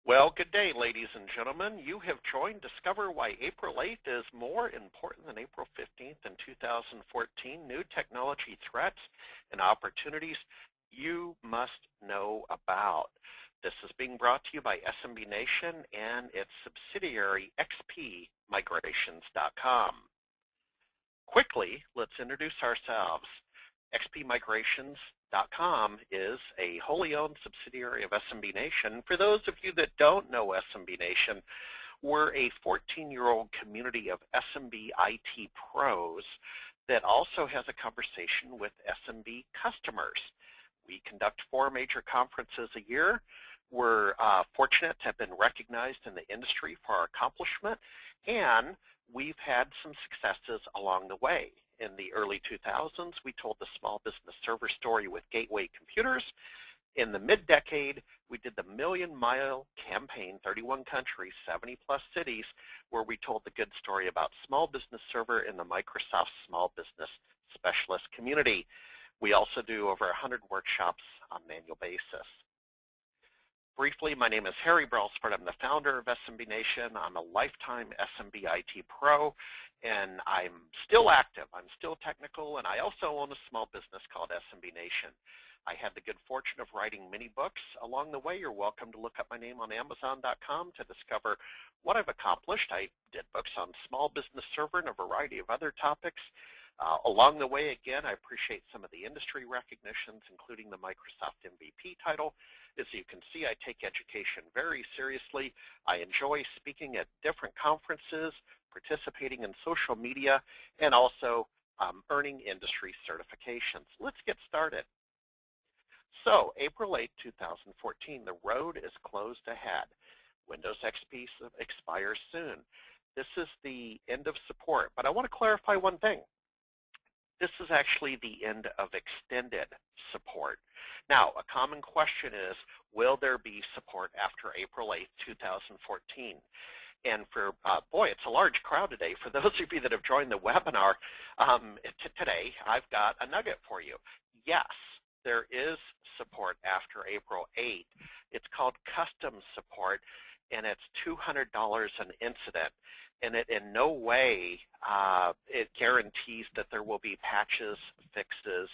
Well, good day, ladies and gentlemen. You have joined Discover Why April 8th is more important than April 15th in 2014. New technology threats and opportunities you must know about. This is being brought to you by SMB Nation and its subsidiary xpmigrations.com. Quickly, let's introduce ourselves. xpmigrations.com is a wholly owned subsidiary of SMB Nation. For those of you that don't know SMB Nation, we're a 14-year-old community of SMB IT pros that also has a conversation with SMB customers. We conduct 4 major conferences a year. We're fortunate to have been recognized in the industry for our accomplishment, and we've had some successes along the way. In the early 2000s, we told the small business server story with Gateway Computers. In the mid-decade, we did the Million Mile Campaign, 31 countries, 70-plus cities, where we told the good story about small business server in the Microsoft Small Business Specialist community. We also do over 100 workshops on an annual basis. Briefly, my name is Harry Brelsford. I'm the founder of SMB Nation. I'm a lifetime SMB IT pro, and I'm still active. I'm still technical, and I also own a small business called SMB Nation. I had the good fortune of writing many books. Along the way, you're welcome to look up my name on Amazon.com to discover what I've accomplished. I did books on small business server and a variety of other topics. Along the way, again, I appreciate some of the industry recognitions, including the Microsoft MVP title. As you can see, I take education very seriously. I enjoy speaking at different conferences, participating in social media, and also earning industry certifications. Let's get started. So, April 8, 2014, the road is closed ahead. Windows XP expires soon. This is the end of support, but I want to clarify one thing. This is actually the end of extended support. Now, a common question is, will there be support after April 8, 2014? And for, boy, it's a large crowd today. For those of you that have joined the webinar today, I've got a nugget for you. Yes, there is support after April 8. It's called custom support, and it's $200 an incident. And it in no way it guarantees that there will be patches, fixes,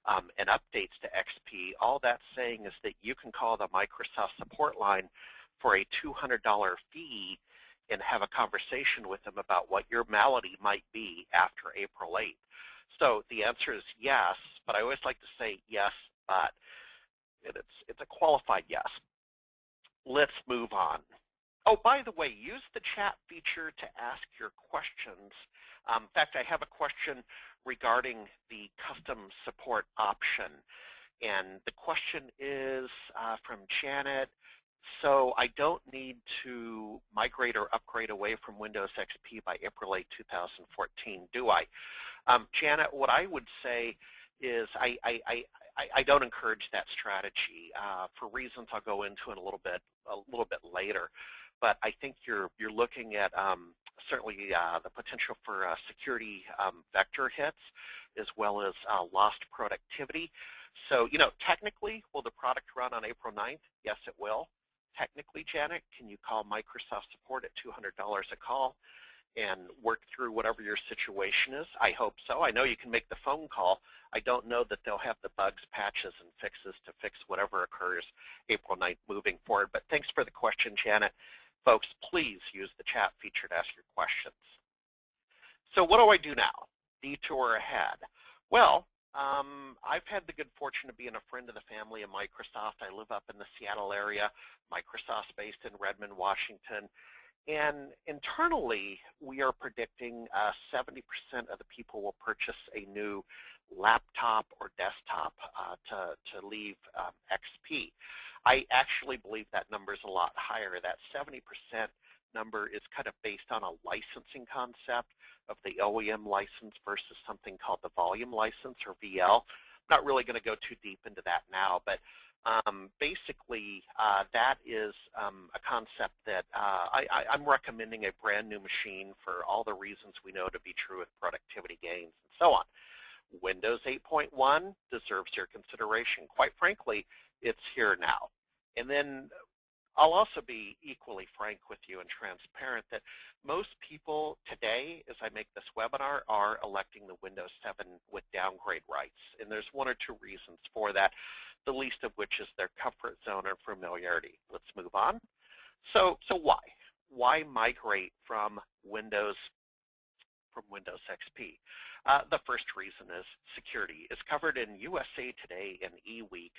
and updates to XP. All that's saying is that you can call the Microsoft support line for a $200 fee and have a conversation with them about what your malady might be after April 8th. So the answer is yes, but I always like to say yes, but it's a qualified yes. Let's move on. Oh, by the way, use the chat feature to ask your questions. In fact, I have a question regarding the custom support option. And the question is from Janet. So I don't need to migrate or upgrade away from Windows XP by April 8, 2014, do I? Janet, what I would say is I don't encourage that strategy for reasons I'll go into in a little bit later. But I think you're looking at certainly the potential for security vector hits as well as lost productivity. So, you know, technically, will the product run on April 9th? Yes, it will. Technically, Janet, can you call Microsoft support at $200 a call and work through whatever your situation is? I hope so. I know you can make the phone call. I don't know that they'll have the bugs, patches, and fixes to fix whatever occurs April 9th moving forward. But thanks for the question, Janet. Folks, please use the chat feature to ask your questions. So what do I do now? Detour ahead. Well, I've had the good fortune of being a friend of the family of Microsoft. I live up in the Seattle area. Microsoft's based in Redmond, Washington. And internally, we are predicting 70% of the people will purchase a new laptop or desktop to leave XP. I actually believe that number is a lot higher. That 70% number is kind of based on a licensing concept of the OEM license versus something called the volume license, or VL. I'm not really going to go too deep into that now, but basically that is a concept that I'm recommending a brand new machine for all the reasons we know to be true with productivity gains and so on. Windows 8.1 deserves your consideration. Quite frankly, it's here now. And then I'll also be equally frank with you and transparent that most people today, as I make this webinar, are electing the Windows 7 with downgrade rights. And there's one or two reasons for that, the least of which is their comfort zone or familiarity. Let's move on. So why? Why migrate from Windows XP? The first reason is security. It's covered in USA Today and eWeek.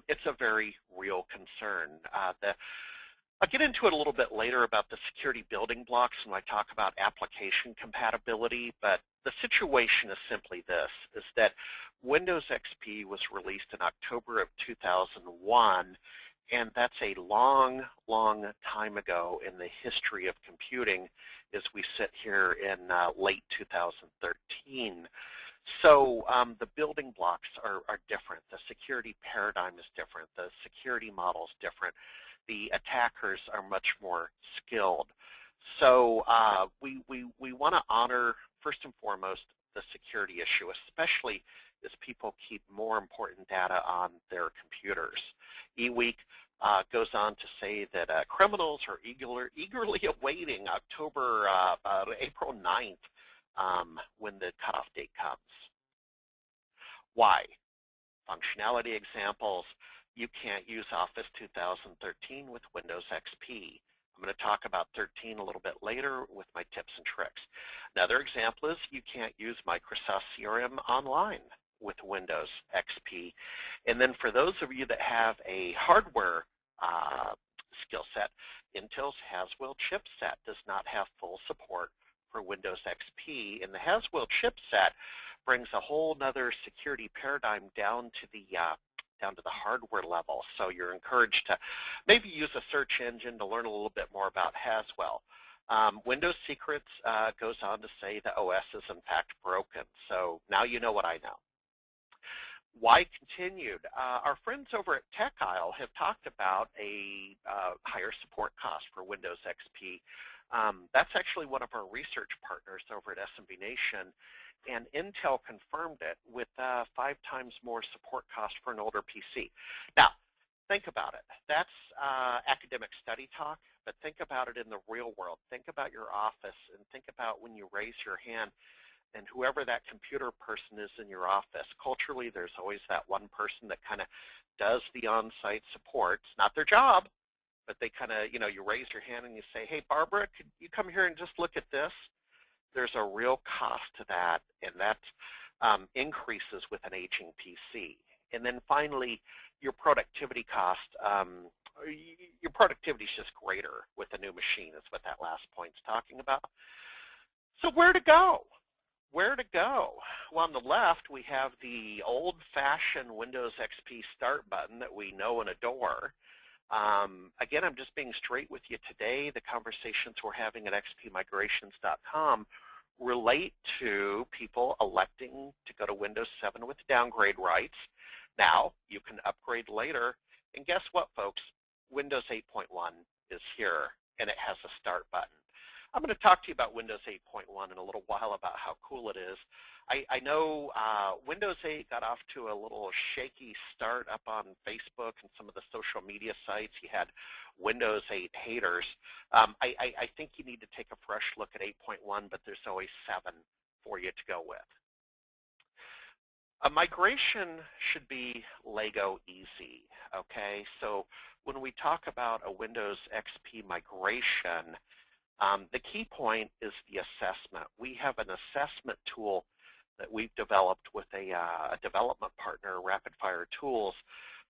It's a very real concern. I'll get into it a little bit later about the security building blocks when I talk about application compatibility, but the situation is simply this, is that Windows XP was released in October of 2001, and that's a long, long time ago in the history of computing as we sit here in late 2013. So the building blocks are different. The security paradigm is different. The security model is different. The attackers are much more skilled. So we want to honor, first and foremost, the security issue, especially as people keep more important data on their computers. eWeek goes on to say that criminals are eagerly awaiting April 9th when the cutoff date comes. Why? Functionality examples. You can't use Office 2013 with Windows XP. I'm going to talk about 13 a little bit later with my tips and tricks. Another example is you can't use Microsoft CRM Online with Windows XP. And then for those of you that have a hardware skill set, Intel's Haswell chipset does not have full support for Windows XP, and the Haswell chipset brings a whole nother security paradigm down to the hardware level. So you're encouraged to maybe use a search engine to learn a little bit more about Haswell. Windows Secrets goes on to say the OS is in fact broken. So now you know what I know. Why continued? Our friends over at Tech Isle have talked about a higher support cost for Windows XP. That's actually one of our research partners over at SMB Nation, and Intel confirmed it with 5 times more support cost for an older PC. Now, think about it. That's academic study talk, but think about it in the real world. Think about your office and think about when you raise your hand and whoever that computer person is in your office. Culturally, there's always that one person that kind of does the on-site support. It's not their job, but they kind of, you raise your hand and you say, hey, Barbara, could you come here and just look at this? There's a real cost to that, and that increases with an aging PC. And then finally, your productivity cost, your productivity is just greater with a new machine, is what that last point's talking about. So where to go? Where to go? Well, on the left, we have the old-fashioned Windows XP Start button that we know and adore. Again, I'm just being straight with you today. The conversations we're having at xpmigrations.com relate to people electing to go to Windows 7 with downgrade rights. Now, you can upgrade later. And guess what, folks? Windows 8.1 is here, and it has a Start button. I'm going to talk to you about Windows 8.1 in a little while about how cool it is. I know Windows 8 got off to a little shaky start up on Facebook and some of the social media sites. You had Windows 8 haters. I think you need to take a fresh look at 8.1, but there's always 7 for you to go with. A migration should be Lego easy, okay? So when we talk about a Windows XP migration, the key point is the assessment. We have an assessment tool that we've developed with a development partner, Rapid Fire Tools,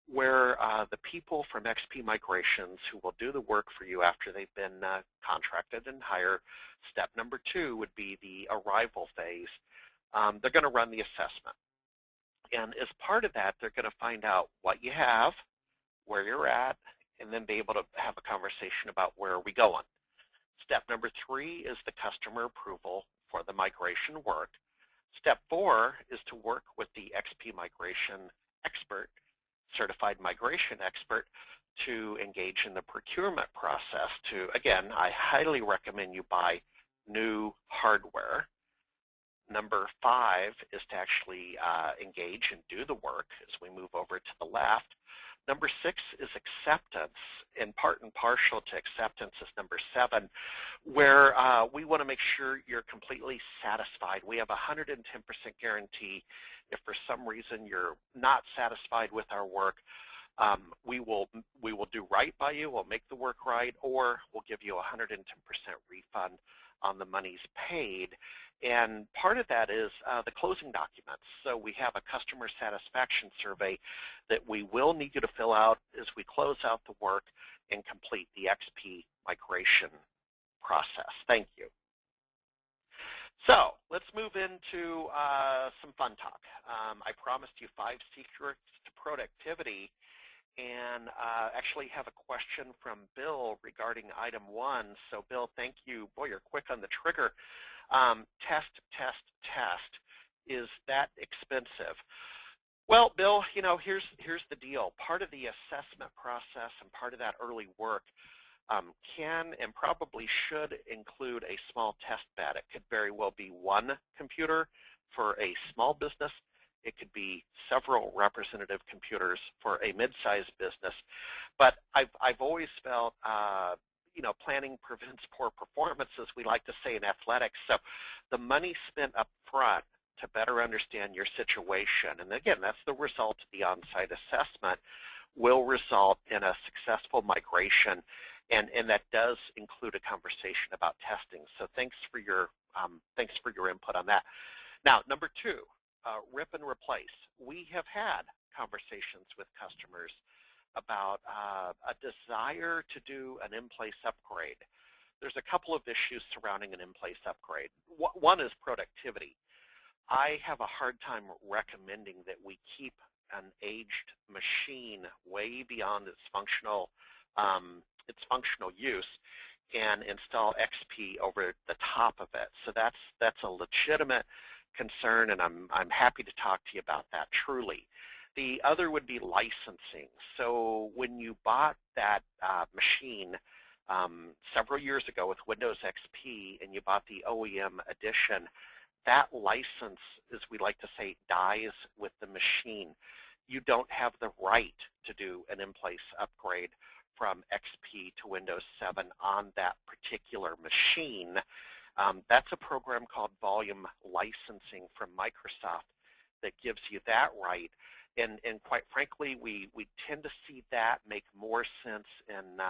where the people from XP Migrations who will do the work for you after they've been contracted and hired, step number 2 would be the arrival phase. They're going to run the assessment. And as part of that, they're going to find out what you have, where you're at, and then be able to have a conversation about where are we going. Step number 3 is the customer approval for the migration work. Step 4 is to work with the XP migration expert, certified migration expert, to engage in the procurement process to, again, I highly recommend you buy new hardware. Number 5 is to actually engage and do the work as we move over to the left. Number 6 is acceptance, and part and partial to acceptance is number 7, where we want to make sure you're completely satisfied. We have a 110% guarantee. If for some reason you're not satisfied with our work, we will do right by you. We'll make the work right, or we'll give you a 110% refund on the monies paid. And part of that is the closing documents. So we have a customer satisfaction survey that we will need you to fill out as we close out the work and complete the XP migration process. Thank you. So let's move into some fun talk. I promised you 5 secrets to productivity, and actually have a question from Bill regarding item 1. So Bill, thank you. Boy, you're quick on the trigger. Test, test, test. Is that expensive? Well, Bill, you know, here's the deal. Part of the assessment process and part of that early work can and probably should include a small test bed. It could very well be 1 computer for a small business. It could be several representative computers for a mid-sized business. But I've always felt, you know, planning prevents poor performance, as we like to say in athletics. So the money spent up front to better understand your situation, and again, that's the result of the on-site assessment, will result in a successful migration, and that does include a conversation about testing. So thanks for your input on that. Now, number 2. Rip and replace. We have had conversations with customers about a desire to do an in-place upgrade. There's a couple of issues surrounding an in-place upgrade. One is productivity. I have a hard time recommending that we keep an aged machine way beyond its functional use and install XP over the top of it. So that's a legitimate concern, and I'm happy to talk to you about that, truly. The other would be licensing. So when you bought that machine several years ago with Windows XP and you bought the OEM edition, that license, as we like to say, dies with the machine. You don't have the right to do an in-place upgrade from XP to Windows 7 on that particular machine. That's a program called volume licensing from Microsoft that gives you that right. And quite frankly, we tend to see that make more sense in,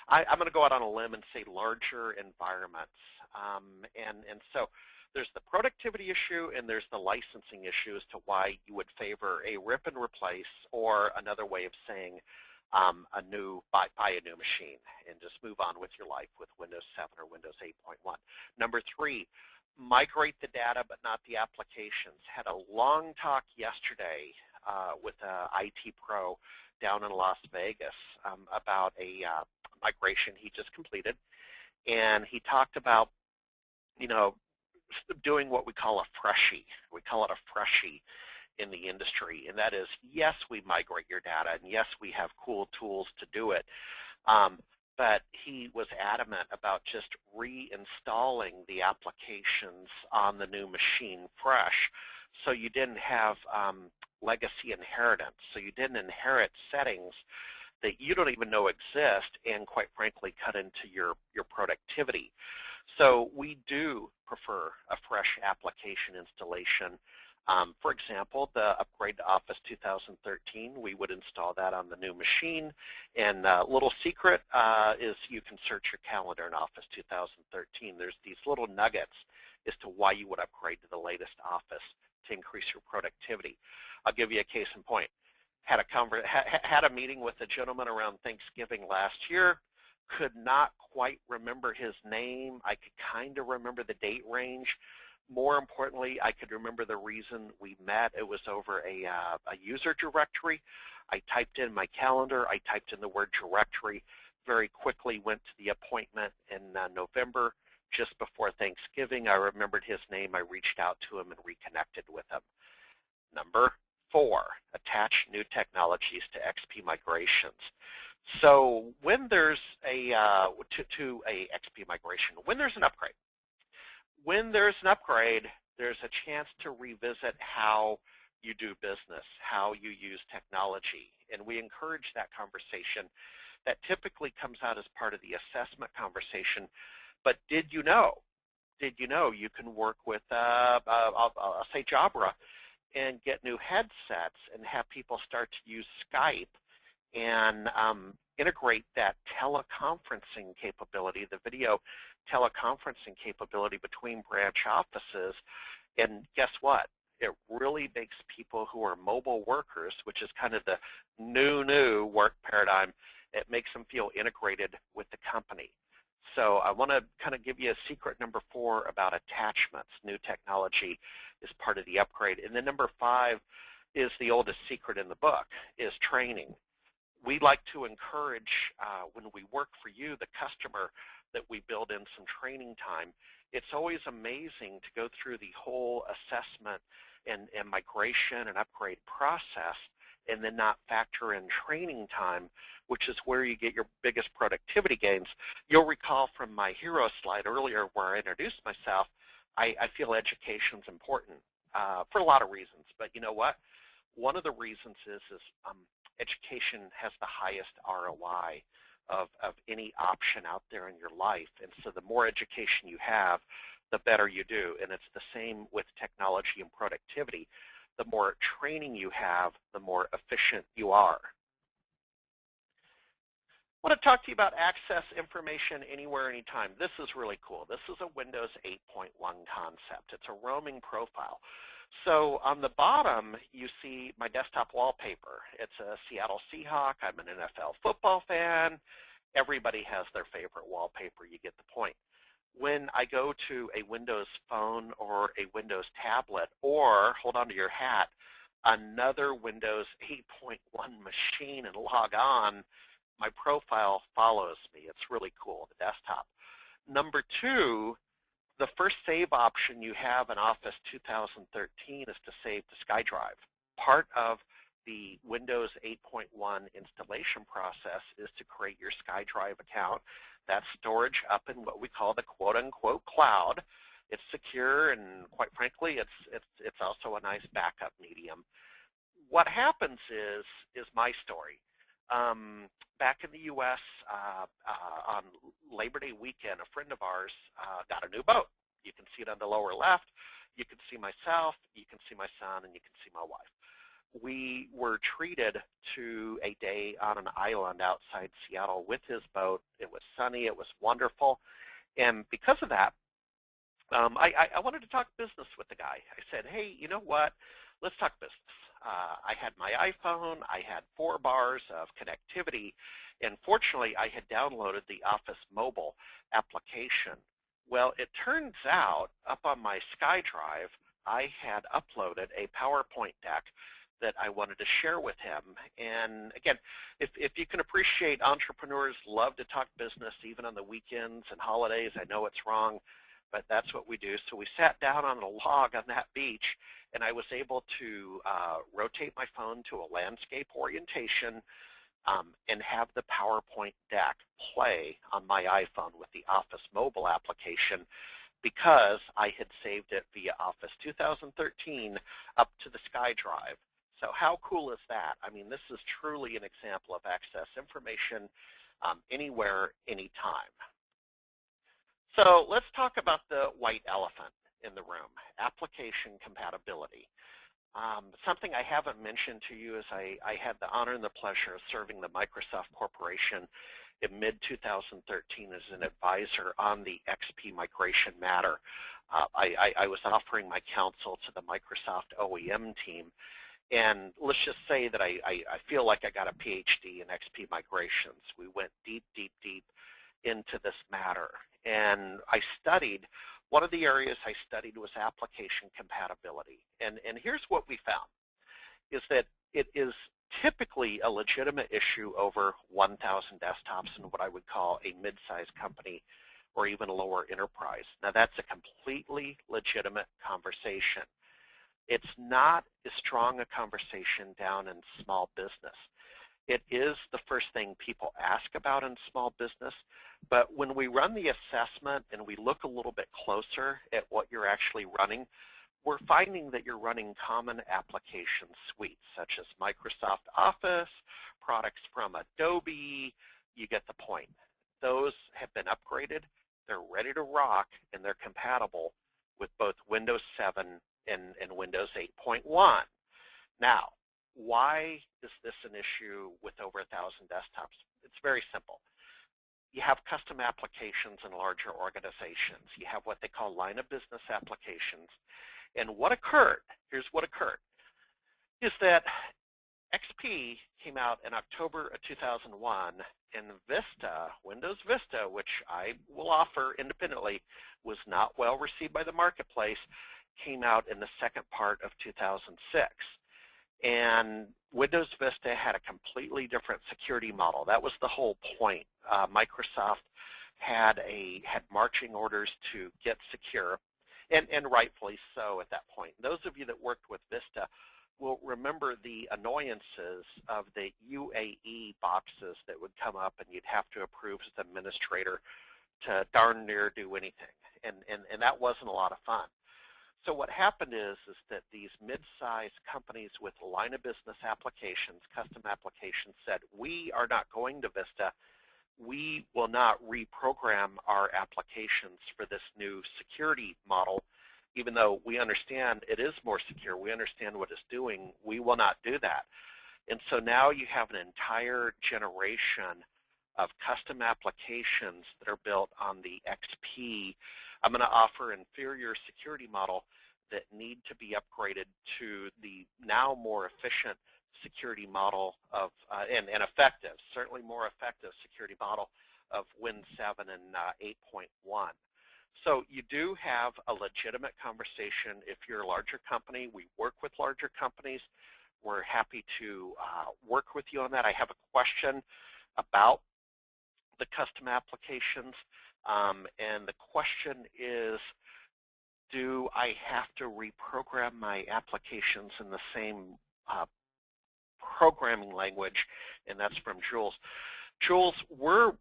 I'm going to go out on a limb and say larger environments. And so there's the productivity issue and there's the licensing issue as to why you would favor a rip and replace, or another way of saying buy a new machine and just move on with your life with Windows 7 or Windows 8.1. Number 3, migrate the data but not the applications. Had a long talk yesterday with an IT pro down in Las Vegas about a migration he just completed, and he talked about, you know, doing what we call a freshie. We call it a freshie in the industry, and that is, yes, we migrate your data, and yes, we have cool tools to do it, but he was adamant about just reinstalling the applications on the new machine fresh, so you didn't have legacy inheritance, so you didn't inherit settings that you don't even know exist and, quite frankly, cut into your productivity. So we do prefer a fresh application installation. For example, the upgrade to Office 2013, we would install that on the new machine. And a little secret is you can search your calendar in Office 2013. There's these little nuggets as to why you would upgrade to the latest Office to increase your productivity. I'll give you a case in point. Had a meeting with a gentleman around Thanksgiving last year. Could not quite remember his name. I could kind of remember the date range. More importantly, I could remember the reason we met. It was over a user directory. I typed in my calendar. I typed in the word directory. Very quickly went to the appointment in November, just before Thanksgiving. I remembered his name. I reached out to him and reconnected with him. Number 4, attach new technologies to XP migrations. So when there's a to a XP migration, when there's an upgrade, there's a chance to revisit how you do business, how you use technology. And we encourage that conversation that typically comes out as part of the assessment conversation. But did you know you can work with, I'll say Jabra, and get new headsets and have people start to use Skype and integrate that teleconferencing capability, the video teleconferencing capability between branch offices. And guess what? It really makes people who are mobile workers, which is kind of the new work paradigm, it makes them feel integrated with the company. So I want to kind of give you a secret number 4 about attachments. New technology is part of the upgrade. And then number 5 is the oldest secret in the book, is training. We like to encourage, when we work for you, the customer, that we build in some training time. It's always amazing to go through the whole assessment and migration and upgrade process and then not factor in training time, which is where you get your biggest productivity gains. You'll recall from my hero slide earlier where I introduced myself, I feel education's important for a lot of reasons. But you know what? One of the reasons is education has the highest ROI of any option out there in your life. And so the more education you have, the better you do. And it's the same with technology and productivity. The more training you have, the more efficient you are. I want to talk to you about access information anywhere, anytime. This is really cool. This is a Windows 8.1 concept. It's a roaming profile. So on the bottom, you see my desktop wallpaper. It's a Seattle Seahawk. I'm an NFL football fan. Everybody has their favorite wallpaper. You get the point. When I go to a Windows phone or a Windows tablet, or, hold on to your hat, another Windows 8.1 machine and log on, my profile follows me. It's really cool, the desktop. Number 2, the first save option you have in Office 2013 is to save to SkyDrive. Part of the Windows 8.1 installation process is to create your SkyDrive account. That's storage up in what we call the quote-unquote cloud. It's secure, and quite frankly, it's also a nice backup medium. What happens is my story. Back in the U.S., on Labor Day weekend, a friend of ours got a new boat. You can see it on the lower left. You can see myself, you can see my son, and you can see my wife. We were treated to a day on an island outside Seattle with his boat. It was sunny. It was wonderful. And because of that, I wanted to talk business with the guy. I said, hey, you know what? Let's talk business. I had my iPhone. I had 4 bars of connectivity. And fortunately, I had downloaded the Office mobile application. Well, it turns out up on my SkyDrive, I had uploaded a PowerPoint deck that I wanted to share with him. And again, if you can appreciate, entrepreneurs love to talk business even on the weekends and holidays. I know it's wrong, but that's what we do. So we sat down on a log on that beach, and I was able to rotate my phone to a landscape orientation and have the PowerPoint deck play on my iPhone with the Office mobile application, because I had saved it via Office 2013 up to the SkyDrive. So how cool is that? I mean, this is truly an example of access information anywhere, anytime. So let's talk about the white elephant in the room, application compatibility. Something I haven't mentioned to you is I had the honor and the pleasure of serving the Microsoft Corporation in mid-2013 as an advisor on the XP migration matter. I was offering my counsel to the Microsoft OEM team, and let's just say that I feel like I got a PhD in XP migrations. We went deep into this matter, and I studied, one of the areas I studied was application compatibility. And here's what we found, is that it is typically a legitimate issue over 1,000 desktops in what I would call a mid-sized company or even a lower enterprise. Now, that's a completely legitimate conversation. It's not as strong a conversation down in small business. It is the first thing people ask about in small business, but when we run the assessment and we look a little bit closer at what you're actually running, we're finding that you're running common application suites, such as Microsoft Office, products from Adobe. You get the point. Those have been upgraded. They're ready to rock, and they're compatible with both Windows 7 and Windows 8.1. Now, why is this an issue with over 1,000 desktops? It's very simple. You have custom applications in larger organizations. You have what they call line of business applications. And what occurred, here's what occurred, is that XP came out in October of 2001, and Vista, Windows Vista, which I will offer independently, was not well received by the marketplace, came out in the second part of 2006. And Windows Vista had a completely different security model. That was the whole point. Microsoft had marching orders to get secure, and rightfully so at that point. Those of you that worked with Vista will remember the annoyances of the UAE boxes that would come up, and you'd have to approve as the administrator to darn near do anything. And that wasn't a lot of fun. So what happened is that these mid-sized companies with line of business applications, custom applications, said, we are not going to Vista. We will not reprogram our applications for this new security model, even though we understand it is more secure. We understand what it's doing. We will not do that. And so now you have an entire generation of custom applications that are built on the XP. I'm going to offer inferior security model that need to be upgraded to the now more efficient security model of, and effective, certainly more effective security model of Win 7 and 8.1. So you do have a legitimate conversation if you're a larger company. We work with larger companies. We're happy to work with you on that. I have a question about the custom applications, and the question is, do I have to reprogram my applications in the same programming language? And that's from Jules. Jules, we're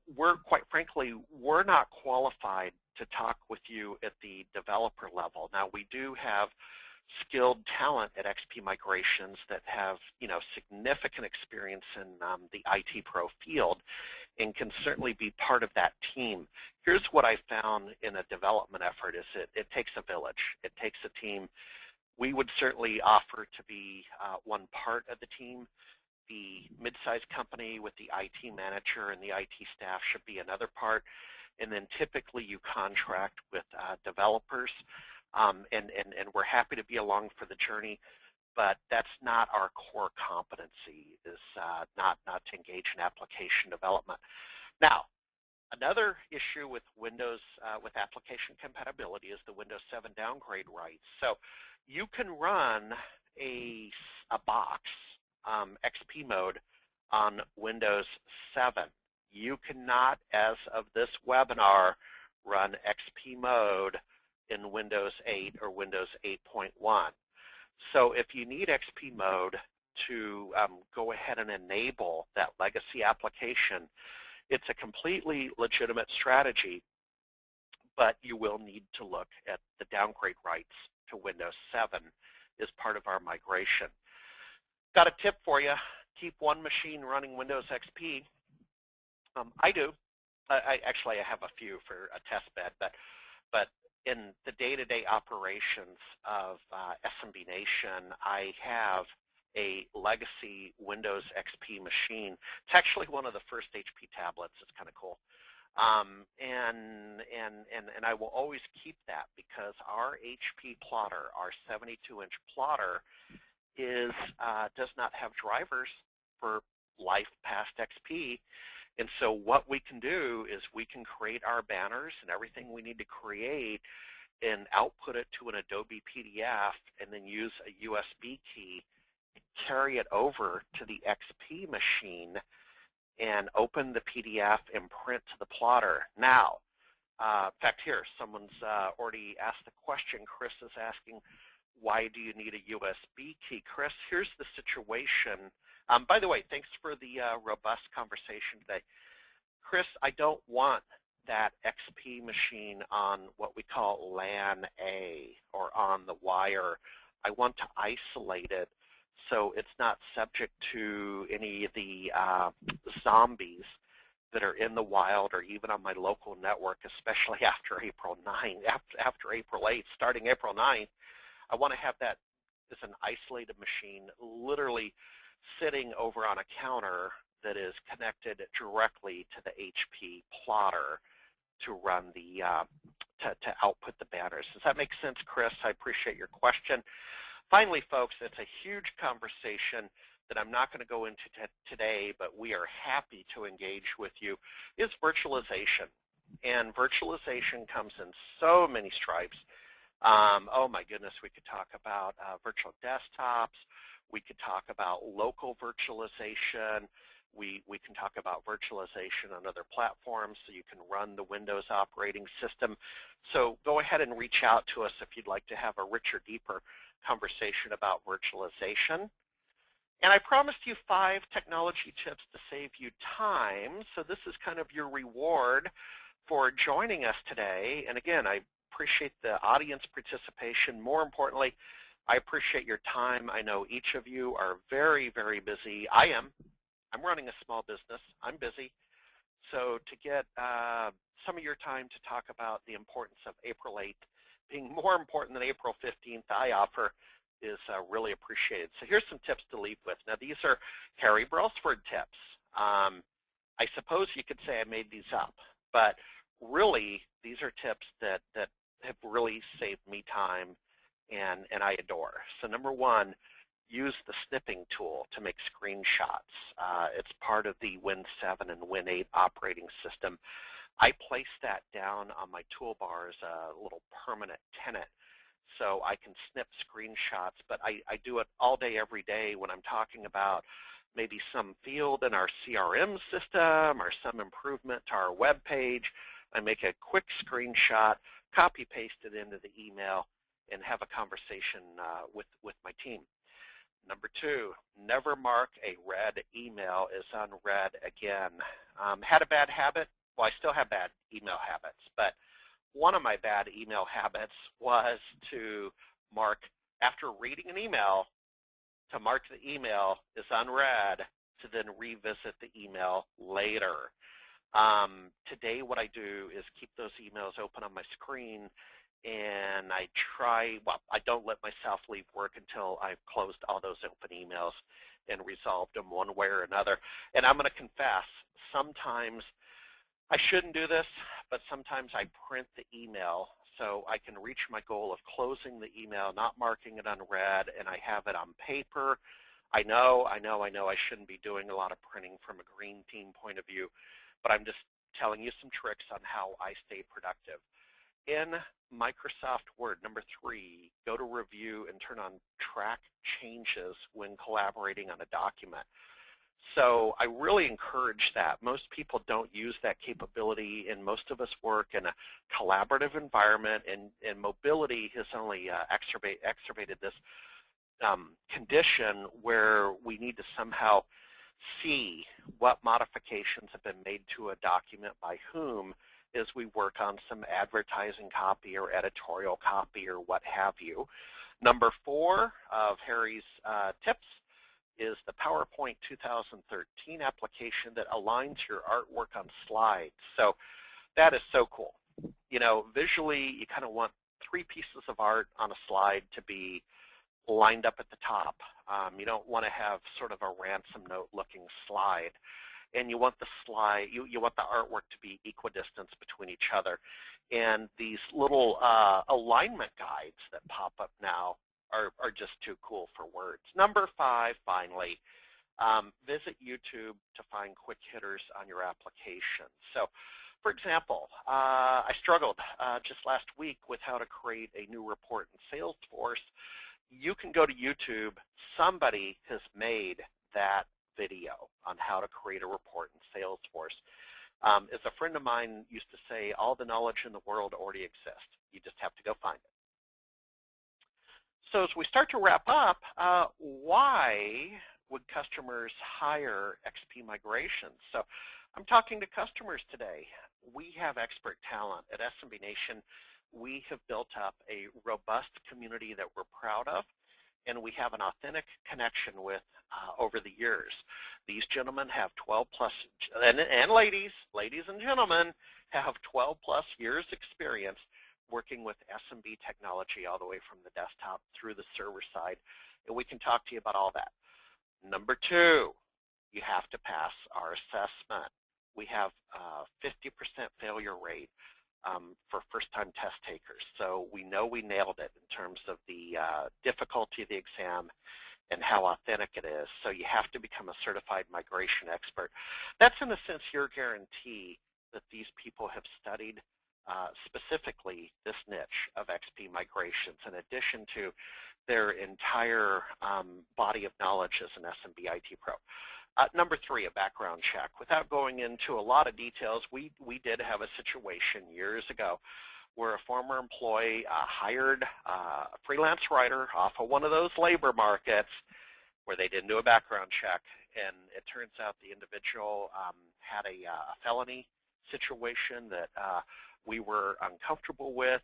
quite frankly, we're not qualified to talk with you at the developer level. Now, we do have skilled talent at XP Migrations that have, significant experience in the IT pro field and can certainly be part of that team. Here's what I found in a development effort is it takes a village. It takes a team. We would certainly offer to be one part of the team. The mid-sized company with the IT manager and the IT staff should be another part. And then typically you contract with developers, and we're happy to be along for the journey, but that's not our core competency, is not to engage in application development. Now, another issue with Windows, with application compatibility is the Windows 7 downgrade rights. So you can run a box, XP mode, on Windows 7. You cannot, as of this webinar, run XP mode in Windows 8 or Windows 8.1. So if you need XP mode to go ahead and enable that legacy application, it's a completely legitimate strategy, but you will need to look at the downgrade rights to Windows 7 as part of our migration. Got a tip for you. Keep one machine running Windows XP. I do. Actually, I have a few for a test bed, but in the day-to-day operations of SMB Nation, I have a legacy Windows XP machine. It's actually one of the first HP tablets. It's kind of cool. And I will always keep that because our HP plotter, our 72-inch plotter, does not have drivers for life past XP. And so what we can do is we can create our banners and everything we need to create and output it to an Adobe PDF and then use a USB key, carry it over to the XP machine, and open the PDF and print to the plotter. Now, in fact, here, someone's already asked the question. Chris is asking, why do you need a USB key? Chris, here's the situation. By the way, thanks for the robust conversation today. Chris, I don't want that XP machine on what we call LAN A or on the wire. I want to isolate it so it's not subject to any of the zombies that are in the wild or even on my local network, especially after April 9th, after April 8th, starting April 9th. I want to have that as an isolated machine literally sitting over on a counter that is connected directly to the HP plotter to run the to output the banners. Does that make sense, Chris? I appreciate your question. Finally, folks, it's a huge conversation that I'm not going to go into today, but we are happy to engage with you, is virtualization. And virtualization comes in so many stripes. Oh my goodness, we could talk about virtual desktops. We could talk about local virtualization. We can talk about virtualization on other platforms so you can run the Windows operating system. So go ahead and reach out to us if you'd like to have a richer, deeper conversation about virtualization. And I promised you 5 technology tips to save you time. So this is kind of your reward for joining us today. And again, I appreciate the audience participation. More importantly, I appreciate your time. I know each of you are very, very busy. I'm running a small business. I'm busy. So to get some of your time to talk about the importance of April 8th being more important than April 15th, I offer is really appreciated. So here's some tips to leave with. Now, these are Harry Brelsford tips. I suppose you could say I made these up, but really, these are tips that have really saved me time and I adore. So number 1, use the snipping tool to make screenshots. It's part of the Win 7 and Win 8 operating system. I place that down on my toolbar as a little permanent tenet so I can snip screenshots, but I do it all day, every day when I'm talking about maybe some field in our CRM system or some improvement to our web page. I make a quick screenshot, copy paste it into the email, and have a conversation with my team. Number 2, never mark a read email as unread again. Had a bad habit? Well, I still have bad email habits, but one of my bad email habits was to mark, after reading an email, to mark the email as unread to then revisit the email later. Today what I do is keep those emails open on my screen, and I don't let myself leave work until I've closed all those open emails and resolved them one way or another. And I'm going to confess, sometimes I shouldn't do this, but sometimes I print the email so I can reach my goal of closing the email, not marking it unread, and I have it on paper. I know I shouldn't be doing a lot of printing from a green team point of view, but I'm just telling you some tricks on how I stay productive. In Microsoft Word, number 3, go to review and turn on track changes when collaborating on a document. So I really encourage that. Most people don't use that capability, and most of us work in a collaborative environment, and mobility has only exacerbated this condition where we need to somehow see what modifications have been made to a document by whom as we work on some advertising copy or editorial copy or what have you. Number 4 of Harry's tips is the PowerPoint 2013 application that aligns your artwork on slides. So that is so cool. You know, visually, you kind of want 3 pieces of art on a slide to be lined up at the top. You don't want to have sort of a ransom note looking slide. And you want the slide, you want the artwork to be equidistant between each other. And these little alignment guides that pop up now are just too cool for words. Number 5, finally, visit YouTube to find quick hitters on your application. So, for example, I struggled just last week with how to create a new report in Salesforce. You can go to YouTube. Somebody has made that video on how to create a report in Salesforce. As a friend of mine used to say, all the knowledge in the world already exists. You just have to go find it. So as we start to wrap up, why would customers hire XP migrations? So I'm talking to customers today. We have expert talent at SMB Nation. We have built up a robust community that we're proud of, and we have an authentic connection with over the years. These gentlemen have 12 plus, and ladies and gentlemen, have 12 plus years experience working with SMB technology all the way from the desktop through the server side, and we can talk to you about all that. Number two, you have to pass our assessment. We have a 50% failure rate for first-time test takers. So we know we nailed it in terms of the difficulty of the exam and how authentic it is. So you have to become a certified migration expert. That's, in a sense, your guarantee that these people have studied specifically this niche of XP migrations, in addition to their entire body of knowledge as an SMB IT pro. Number three, a background check. Without going into a lot of details, we did have a situation years ago where a former employee hired a freelance writer off of one of those labor markets where they didn't do a background check, and it turns out the individual had a felony situation that we were uncomfortable with,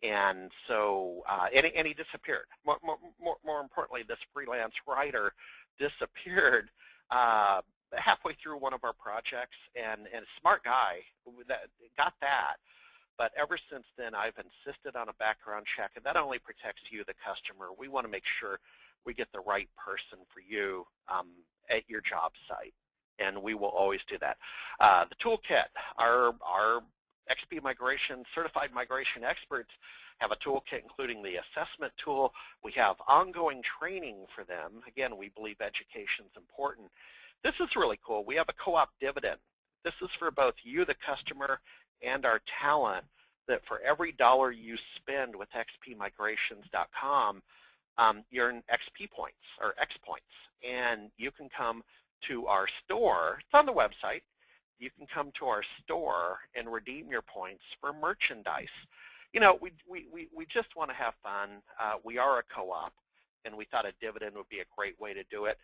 and so and he disappeared. More importantly, this freelance writer disappeared halfway through one of our projects, and a smart guy that got that. But ever since then, I've insisted on a background check, and that only protects you, the customer. We want to make sure we get the right person for you at your job site, and we will always do that. The toolkit, our XP migration, certified migration experts have a toolkit including the assessment tool. We have ongoing training for them. Again, we believe education is important. This is really cool. We have a co-op dividend. This is for both you, the customer, and our talent, that for every dollar you spend with xpmigrations.com, you earn XP points, or X points, and you can come to our store. It's on the website. You can come to our store and redeem your points for merchandise. You know, we just want to have fun. We are a co-op, and we thought a dividend would be a great way to do it.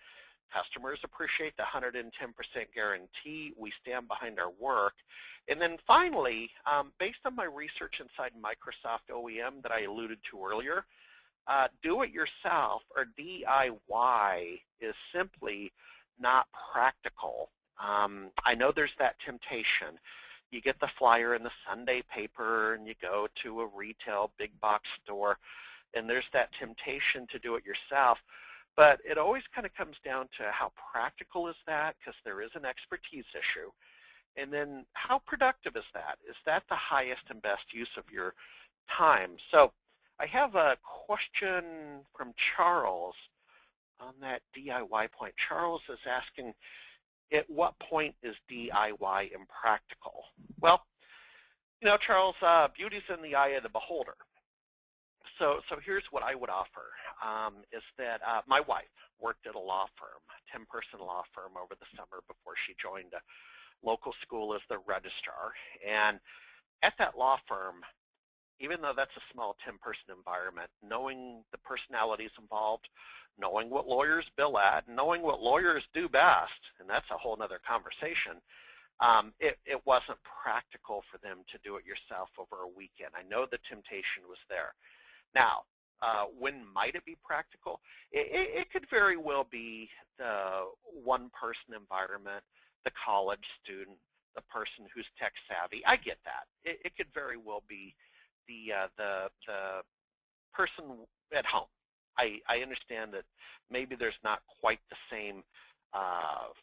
Customers appreciate the 110% guarantee. We stand behind our work. And then finally, based on my research inside Microsoft OEM that I alluded to earlier, do-it-yourself, or DIY, is simply not practical. I know there's that temptation. You get the flyer in the Sunday paper, and you go to a retail big box store, and there's that temptation to do it yourself. But it always kind of comes down to how practical is that, because there is an expertise issue. And then how productive is that? Is that the highest and best use of your time? So I have a question from Charles on that DIY point. Charles is asking, at what point is DIY impractical? Well, you know, Charles, beauty's in the eye of the beholder. So here's what I would offer, is that my wife worked at a law firm, a 10-person law firm over the summer before she joined a local school as the registrar. And at that law firm, even though that's a small 10-person environment, knowing the personalities involved, knowing what lawyers bill at, knowing what lawyers do best, and that's a whole other conversation, it wasn't practical for them to do it yourself over a weekend. I know the temptation was there. Now, when might it be practical? It could very well be the one-person environment, the college student, the person who's tech savvy. I get that. It could very well be the person at home. I understand that maybe there's not quite the same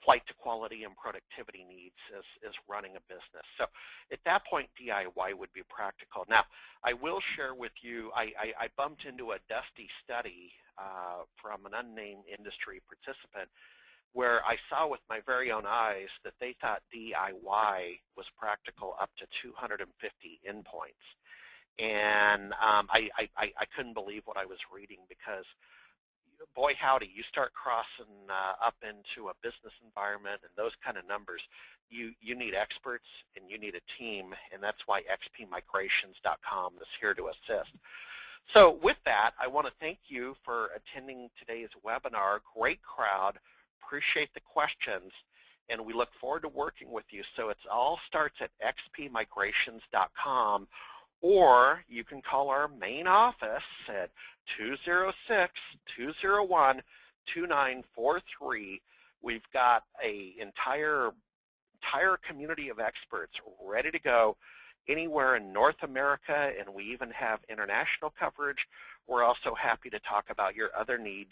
flight to quality and productivity needs as running a business. So at that point, DIY would be practical. Now, I will share with you, I bumped into a dusty study from an unnamed industry participant where I saw with my very own eyes that they thought DIY was practical up to 250 endpoints. And I couldn't believe what I was reading, because boy howdy, you start crossing up into a business environment and those kind of numbers, you need experts and you need a team, and that's why xpmigrations.com is here to assist. So with that, I want to thank you for attending today's webinar. Great crowd. Appreciate the questions. and we look forward to working with you. So it all starts at xpmigrations.com, or you can call our main office at 206-201-2943. We've got an entire community of experts ready to go anywhere in North America, and we even have international coverage. We're also happy to talk about your other needs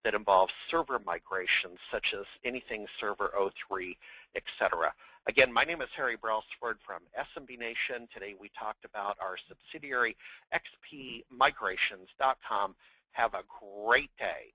that involve server migrations, such as anything Server 03, etc. Again, my name is Harry Brelsford from SMB Nation. Today we talked about our subsidiary, xpmigrations.com. Have a great day.